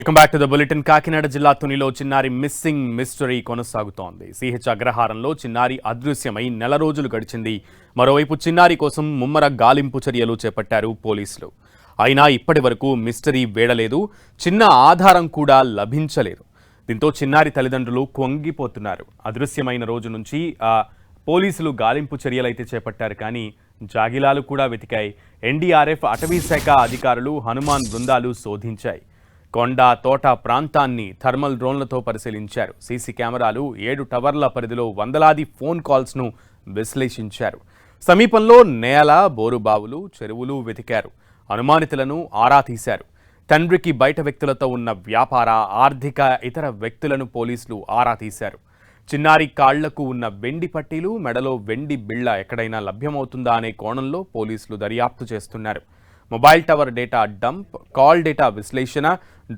Welcome back to the bulletin. Kakinada జిల్లా తునిలో చిన్నారి missing mystery కొనసాగుతోంది. సిహెచ్ అగ్రహారంలో చిన్నారి అదృశ్యమై నెల రోజులు గడిచింది. మరోవైపు చిన్నారి కోసం ముమ్మర గాలింపు చర్యలు చేపట్టారు పోలీసులు. అయినా ఇప్పటి వరకు మిస్టరీ వేడలేదు, చిన్న ఆధారం కూడా లభించలేదు. దీంతో చిన్నారి తల్లిదండ్రులు కొంగిపోతున్నారు. అదృశ్యమైన రోజు నుంచి పోలీసులు గాలింపు చర్యలైతే చేపట్టారు, కానీ జాగిలాలు కూడా వెతికాయి. ఎన్డీఆర్ఎఫ్, అటవీ శాఖ అధికారులు, హనుమాన్ బృందాలు శోధించాయి. కొండ, తోట ప్రాంతాన్ని థర్మల్ డ్రోన్లతో పరిశీలించారు. సీసీ కెమెరాలు, 7 టవర్ల పరిధిలో వందలాది ఫోన్ కాల్స్ను విశ్లేషించారు. సమీపంలో నేల, బోరుబావులు, చెరువులు వెతికారు. అనుమానితులను ఆరా తీశారు. తండ్రికి బయట వ్యక్తులతో ఉన్న వ్యాపార, ఆర్థిక, ఇతర వ్యక్తులను పోలీసులు ఆరా తీశారు. చిన్నారి కాళ్లకు ఉన్న వెండి పట్టీలు, మెడలో వెండి బిళ్ల ఎక్కడైనా లభ్యమవుతుందా అనే కోణంలో పోలీసులు దర్యాప్తు చేస్తున్నారు. Mobile tower data dump, call data విశ్లేషణ,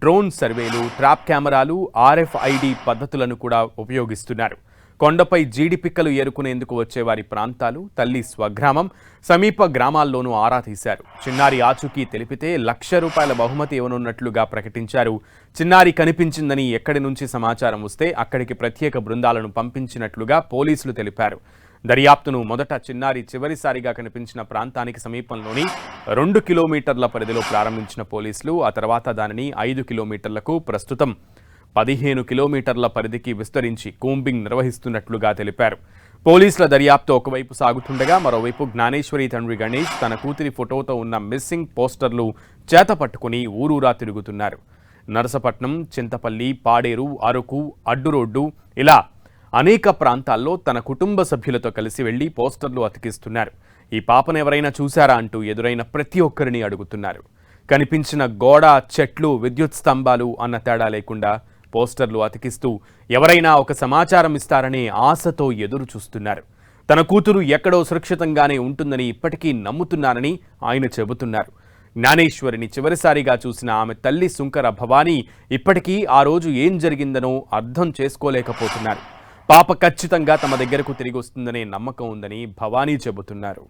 డ్రోన్ సర్వేలు, ట్రాప్ కెమెరాలు, RFID పద్ధతులను కూడా ఉపయోగిస్తున్నారు. కొండపై జీడి పిక్కలు ఏరుకునేందుకు వచ్చేవారి ప్రాంతాలు, తల్లి స్వగ్రామం, సమీప గ్రామాల్లోనూ ఆరా తీశారు. చిన్నారి ఆచూకీ తెలిపితే ₹1,00,000 బహుమతి ఇవ్వనున్నట్లుగా ప్రకటించారు. చిన్నారి కనిపించిందని ఎక్కడి నుంచి సమాచారం వస్తే అక్కడికి ప్రత్యేక బృందాలను పంపించినట్లుగా పోలీసులు తెలిపారు. దర్యాప్తును మొదట చిన్నారి చివరిసారిగా కనిపించిన ప్రాంతానికి సమీపంలోని 2 కిలోమీటర్ల పరిధిలో ప్రారంభించిన పోలీసులు ఆ తర్వాత దానిని 5 కిలోమీటర్లకు, ప్రస్తుతం 15 కిలోమీటర్ల పరిధికి విస్తరించి కూంబింగ్ నిర్వహిస్తున్నట్లుగా తెలిపారు. పోలీసుల దర్యాప్తు ఒకవైపు సాగుతుండగా మరోవైపు జ్ఞానేశ్వరి తండ్రి గణేష్ తన కూతురి ఫోటోతో ఉన్న మిస్సింగ్ పోస్టర్లు చేత పట్టుకుని ఊరూరా తిరుగుతున్నారు. నరసపట్నం, చింతపల్లి, పాడేరు, అరకు, అడ్డురోడ్డు ఇలా అనేక ప్రాంతాల్లో తన కుటుంబ సభ్యులతో కలిసి వెళ్లి పోస్టర్లు అతికిస్తున్నారు. ఈ పాపను ఎవరైనా చూశారా అంటూ ఎదురైన ప్రతి ఒక్కరిని అడుగుతున్నారు. కనిపించిన గోడ, చెట్లు, విద్యుత్ స్తంభాలు అన్న తేడా లేకుండా పోస్టర్లు అతికిస్తూ ఎవరైనా ఒక సమాచారం ఇస్తారనే ఆశతో ఎదురు చూస్తున్నారు. తన కూతురు ఎక్కడో సురక్షితంగానే ఉంటుందని ఇప్పటికీ నమ్ముతున్నారని ఆయన చెబుతున్నారు. జ్ఞానేశ్వరిని చివరిసారిగా చూసిన ఆమె తల్లి సుంకర భవానీ ఇప్పటికీ ఆ రోజు ఏం జరిగిందనో అర్థం చేసుకోలేకపోతున్నారు. పాప ఖచ్చితంగా తమ దగ్గరకు తిరిగి వస్తుందనే నమ్మకం ఉందని భవానీ చెబుతున్నారు.